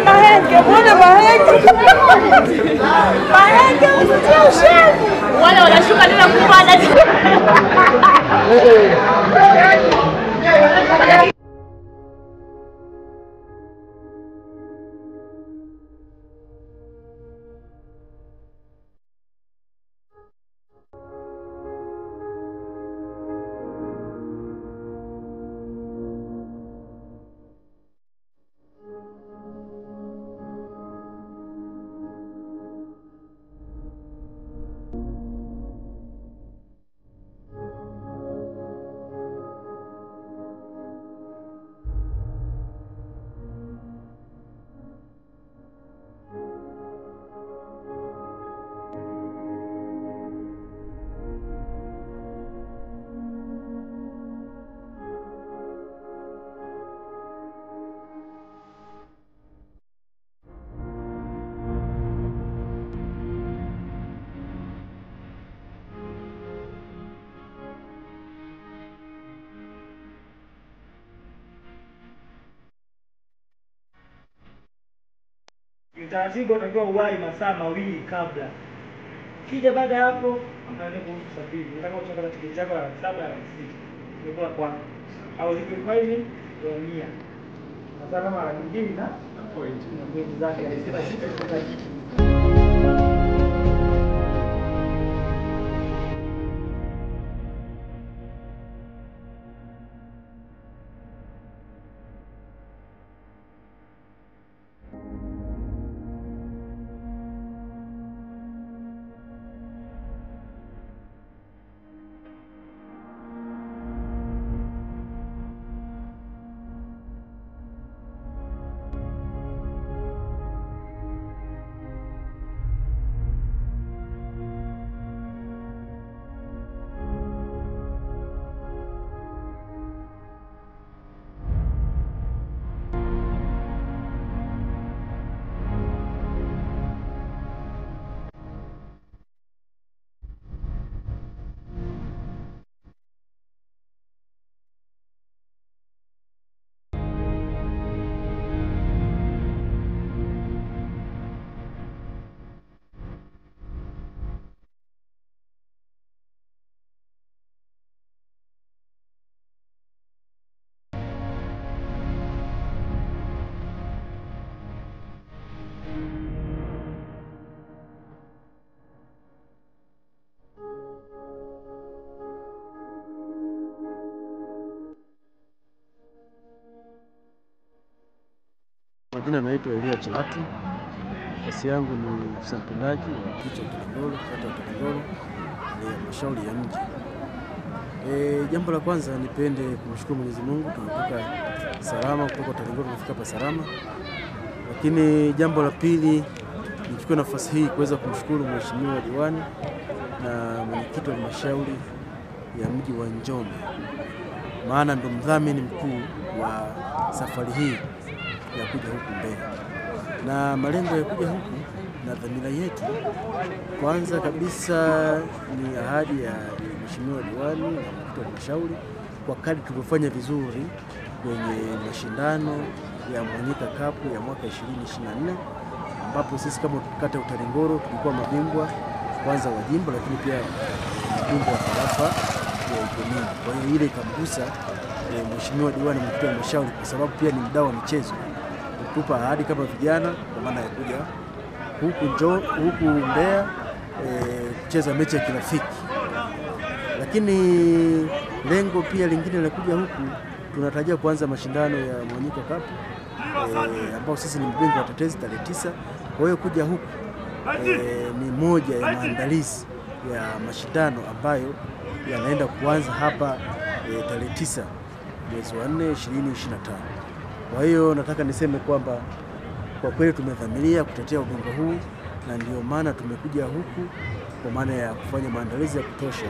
Mahenge, mbona mahenge? Mahenge usitie ushavu. Wale wanashuka tena kupanda. Taratibu utakiwa uwahi masaa mawili kabla. Kija baada hapo unaanza kusafiri. Unataka kuchukua tiketi yako ya 7 ya 6. Ndio kwa au lipe kwa hivi ndio 100. Sasa kama mara nyingine na point zake Majina naitwa Elia Chalatu. Kazi yangu ni afisa mtendaji wa kicho Kilingolo, kata ya Kilingolo, halmashauri ya mji. Jambo la kwanza nipende kumshukuru Mwenyezi Mungu tumetoka salama kutoka Kilingolo kufika hapa salama. Lakini jambo la pili nichukue nafasi hii kuweza kumshukuru Mheshimiwa Diwani na mwenyekiti wa halmashauri ya mji wa Njombe. Maana ndo mdhamini mkuu wa safari hii ya kuja huku Mbeya. Na malengo ya kuja huku na dhamira yetu kwanza kabisa ni ahadi ya Mheshimiwa Diwani na mwenyekiti wa halmashauri kwa kadri tulivyofanya vizuri kwenye mashindano ya Mwanyika Cup ya mwaka 2024 ambapo sisi kama kata ya Utalingolo tulikuwa mabingwa kwanza wa jimbo, lakini pia mabingwa wa tarafa ya Ikomini. Kwa hiyo ile ikamgusa Mheshimiwa Diwani na mwenyekiti wa halmashauri kwa sababu pia ni mdau wa michezo. Kutupa ahadi kama vijana kwa maana ya kuja huku Mbeya kucheza mechi ya kirafiki. Lakini lengo pia lingine la kuja huku tunatarajia kuanza mashindano ya Mwanyika Cup ambao sisi ni mabingwa watetezi tarehe 9. Kwa hiyo kuja huku ni moja ya maandalizi ya mashindano ambayo yanaenda kuanza hapa tarehe 9 mwezi wa 4 2025. Kwa hiyo nataka niseme kwamba kwa kweli tumedhamiria kutetea ubingwa huu na ndio maana tumekuja huku kwa maana ya kufanya maandalizi ya kutosha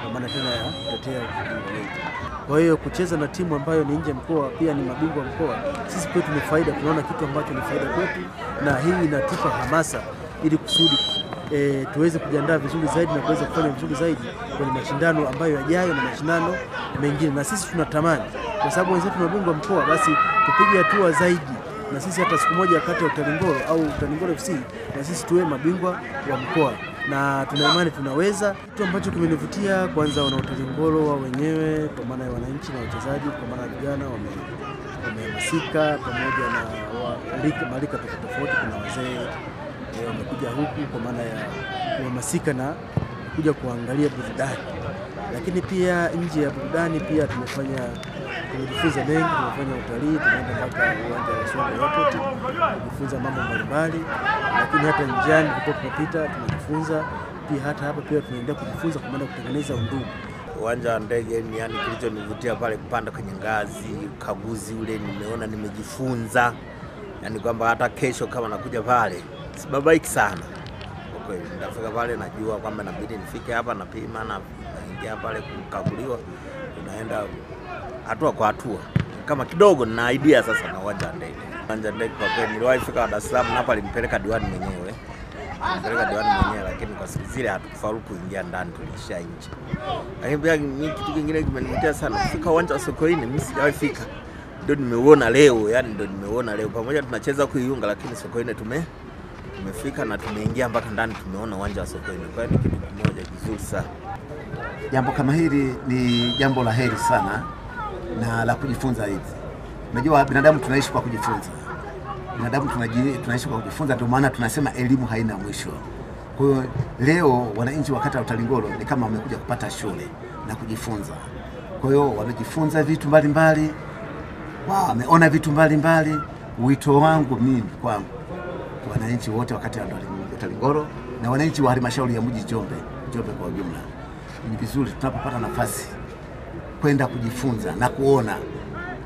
kwa maana tena ya kutetea ubingwa wetu. Kwa hiyo kucheza na timu ambayo ni nje mkoa pia ni mabingwa mkoa, sisi kwetu ni faida, tunaona kitu ambacho ni faida kwetu na hii inatupa hamasa ili kusudi tuweze kujiandaa vizuri zaidi na kuweza kufanya vizuri zaidi kwenye mashindano ambayo yajayo na mashindano mengine. Na sisi tunatamani kwa sababu wenzetu ni mabingwa mkoa, basi tupige hatua zaidi na sisi hata siku moja kati ya Utalingolo au Utalingolo FC na sisi tuwe mabingwa wa mkoa, na tuna imani tunaweza. Kitu ambacho kimenivutia kwanza, wana Utalingolo wa wenyewe kwa maana ya wananchi na wachezaji, kwa maana vijana wamehamasika pamoja na marika tofauti. Kuna wazee wamekuja huku kwa maana ya kuhamasika na kuja kuangalia burudani, lakini pia nje ya burudani pia tumejifunza mengi. Tumefanya utalii, tumeenda mpaka uwanja wa Songwe Airport kujifunza mambo mbalimbali, lakini hata njiani tulipo tunapita tunajifunza pia. Hata hapa pia tunaendelea kujifunza kwa maana kutengeneza undugu. Uwanja wa ndege ni yani kilichonivutia pale kupanda kwenye ngazi, ukaguzi ule nimeona, nimejifunza yani kwamba hata kesho kama nakuja pale sibabaiki sana. Okay, nitafika pale najua kwamba inabidi nifike hapa, napima na naingia pale kukaguliwa, tunaenda hatua kwa hatua. Kama kidogo na idea sasa na uwanja wa ndege. Uwanja wa ndege kwa kweli niliwahi fika Dar es Salaam, na hapa alimpeleka diwani mwenyewe. Lakini kwa siku zile hatukufaulu kuingia ndani, tulishia nje. Lakini pia kitu kingine kimenivutia sana, kufika uwanja wa Sokoine, mimi sijawahi fika. Ndio nimeuona leo, yani ndio nimeona leo. Pamoja tunacheza kuiunga, lakini Sokoine tumefika na tumeingia mpaka ndani, tumeona uwanja wa Sokoine. Kwa hiyo ni kitu kimoja kizuri sana. Jambo kama hili ni jambo la heri sana na la kujifunza hivi. Unajua binadamu tunaishi kwa kujifunza. Binadamu tunaishi kwa kujifunza, ndio maana tunasema elimu haina mwisho. Kwa hiyo leo wananchi wa kata ya Utalingolo ni kama wamekuja kupata shule na kujifunza. Kwa hiyo wamejifunza vitu mbalimbali, wameona vitu mbalimbali. Wito wangu mimi kwangu wananchi wote wa kata ya Utalingolo na wananchi wa halmashauri ya mji Njombe kwa ujumla, ni vizuri tunapopata nafasi kwenda kujifunza na kuona.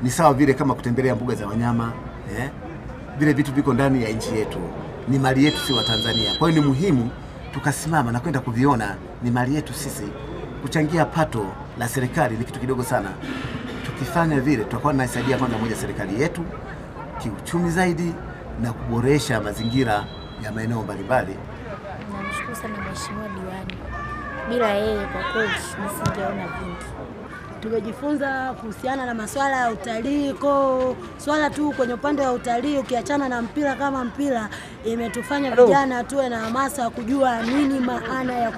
Ni sawa vile kama kutembelea mbuga za wanyama, vile vitu viko ndani ya nchi yetu, ni mali yetu si wa Tanzania. Kwa hiyo ni muhimu tukasimama na kwenda kuviona, ni mali yetu sisi. Kuchangia pato la serikali ni kitu kidogo sana. Tukifanya vile tutakuwa tunasaidia kwanza moja serikali yetu kiuchumi zaidi na kuboresha mazingira ya maeneo mbalimbali. Namshukuru sana mheshimiwa diwani. Bila yeye kwa kweli nisingeona vingi. Tumejifunza kuhusiana na masuala ya utalii, swala tu kwenye upande wa utalii ukiachana na mpira, kama mpira imetufanya vijana tuwe na hamasa ya kujua nini maana ya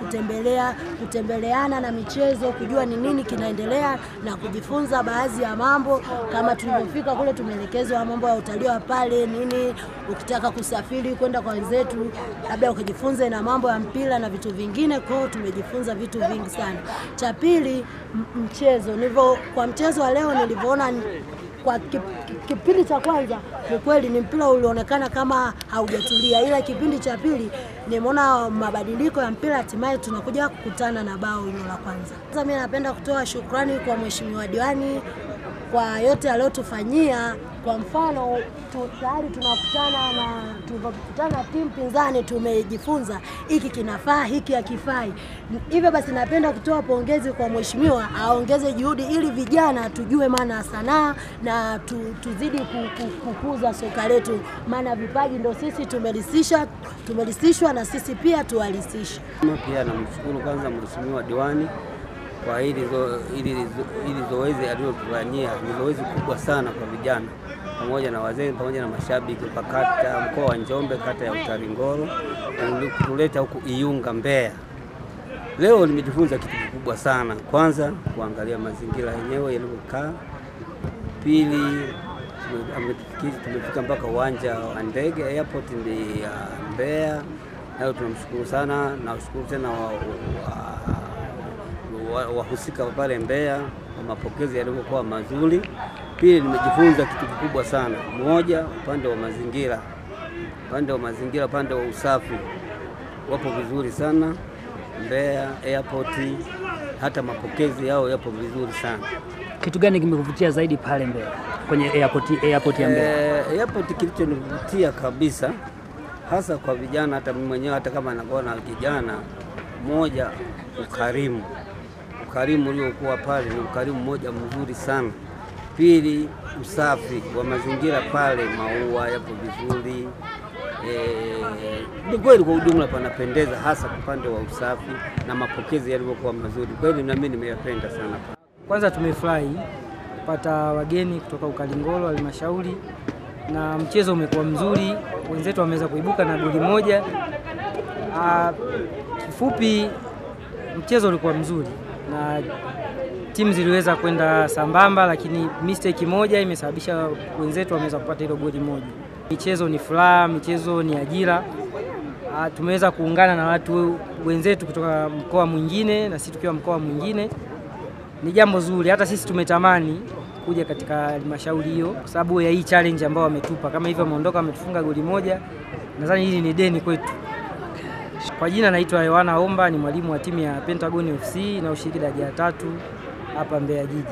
kutembeleana na michezo, kujua ni nini kinaendelea na kujifunza baadhi ya mambo. Kama tulipofika kule tumeelekezwa mambo ya utalii wa pale nini, ukitaka kusafiri kwenda kwa wenzetu labda ukijifunze na mambo ya mpira na vitu vingine. Kwa hiyo tumejifunza vitu vingi sana. Cha pili, mchezo. Kwa mchezo wa leo nilivyoona kwa kipindi cha kwanza, ni kweli ni mpira ulionekana kama haujatulia, ila kipindi cha pili nimeona mabadiliko ya mpira, hatimaye tunakuja kukutana na bao hilo la kwanza. Sasa mimi napenda kutoa shukrani kwa mheshimiwa diwani kwa yote aliyotufanyia. Kwa mfano tayari tunakutana timu pinzani, tumejifunza hiki kinafaa, hiki hakifai. Hivyo basi napenda kutoa pongezi kwa mheshimiwa, aongeze juhudi ili vijana tujue maana ya sanaa na tuzidi kukuza soka letu, maana vipaji ndio sisi tumelisishwa na sisi pia tuwalisishe. Pia namshukuru kwanza mheshimiwa diwani kwa hili zoezi alilotufanyia. Ni zoezi kubwa sana kwa vijana pamoja na wazee pamoja na mashabiki kwa kata mkoa wa Njombe, kata ya Utalingolo, kutuleta huku Iyunga Mbeya. Leo nimejifunza kitu kikubwa sana. Kwanza kuangalia mazingira yenyewe yalivyokaa. Pili, tumefika mpaka uwanja wa ndege airport ya Mbeya. Leo tunamshukuru sana, na ushukuru tena wahusika pale Mbeya kwa mapokezi yalivyokuwa mazuri. Pili, nimejifunza kitu kikubwa sana. Moja, upande wa mazingira, upande wa usafi wapo vizuri sana Mbeya airport, hata mapokezi yao yapo vizuri sana. Kitu gani kimekuvutia zaidi pale Mbeya kwenye airport ya Mbeya? Airport kilichonivutia kabisa hasa kwa vijana, hata mimi mwenyewe hata kama naona kijana, moja, ukarimu uliokuwa pale ni ukarimu moja mzuri sana. Pili, usafi wa mazingira pale, maua yapo vizuri. Ni kweli kwa ujumla panapendeza, hasa upande wa usafi na mapokezi yalivyokuwa mazuri. Kweli na mimi nimeyapenda sana. Kwanza tumefurahi tumepata wageni kutoka Ukalingolo halmashauri na mchezo umekuwa mzuri, wenzetu wameweza kuibuka na goli moja. Kifupi mchezo ulikuwa mzuri na timu ziliweza kwenda sambamba, lakini mistake moja imesababisha wenzetu wameweza kupata hilo goli moja. Michezo ni furaha, michezo ni ajira. Tumeweza kuungana na watu wenzetu kutoka mkoa mwingine na sisi tukiwa mkoa mwingine. Ni jambo zuri, hata sisi tumetamani kuja katika halmashauri hiyo kwa sababu ya hii challenge ambayo wametupa. Kama hivyo wameondoka wametufunga goli moja, nadhani hili ni deni kwetu. Kwa jina naitwa Yohana Omba, ni mwalimu wa timu ya Pentagon FC na ushiriki daraja ya 3 hapa Mbeya Jiji.